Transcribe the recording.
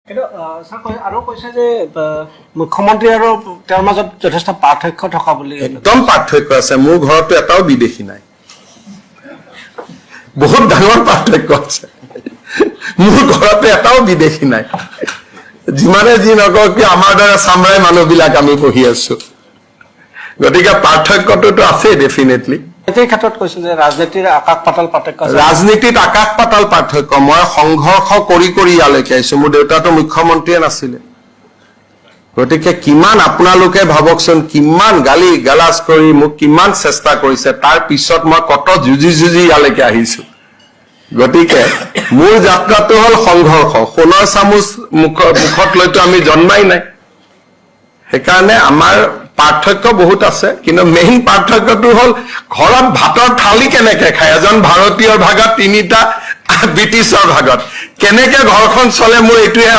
আৰু কৈছে যে মুখ্যমন্ত্ৰী আৰু তেওঁৰ মাজত যথেষ্ট পাৰ্থক্য থকা বুলি একদম পাৰ্থক্য আছে মোৰ ঘৰতো এটাও বিদেশী নাই বহুত ডাঙৰ পাৰ্থক্য আছে মোৰ ঘৰতো এটাও বিদেশী নাই যিমানে যি নকওঁ কি আমাৰ দৰে চামৰাই মানুহবিলাক আমি বহি আছো গতিকে পাৰ্থক্যটো আছে ডেফিনেটলি এই ক্ষেত্ৰত কৈছে যে ৰাজনীতিৰ আকাশ পাতাল পাৰ্থক্য আছে ৰাজনীতিত আকাশ পাতাল পাৰ্থক্য মই সংঘৰ্ষ কৰি ইয়ালৈকে আহিছো মোৰ দেউতাটো মুখ্যমন্ত্ৰীয়ে নাছিলে গতিকে কিমান আপোনালোকে ভাবকচোন কিমান গালি গালাজ কৰি মোক কিমান চেষ্টা কৰিছে তাৰ পিছত মই কত যুঁজি ইয়ালৈকে আহিছো গতিকে মোৰ যাত্ৰাটো হল সংঘৰ্ষ সোণৰ চামুচ মুখত লৈতো আমি জন্মাই নাই সেইকাৰণে আমাৰ পাৰ্থক্য বহুত আছে কিন্তু মেইন পাৰ্থক্যটো হল ঘৰত ভাতৰ থালি কেনেকে খায় এজন ভাৰতীয়ৰ ভাগত তিনিটা ব্ৰিটিছৰ ভাগত কেনেকে ঘৰখন চলে মোৰ এইটোহে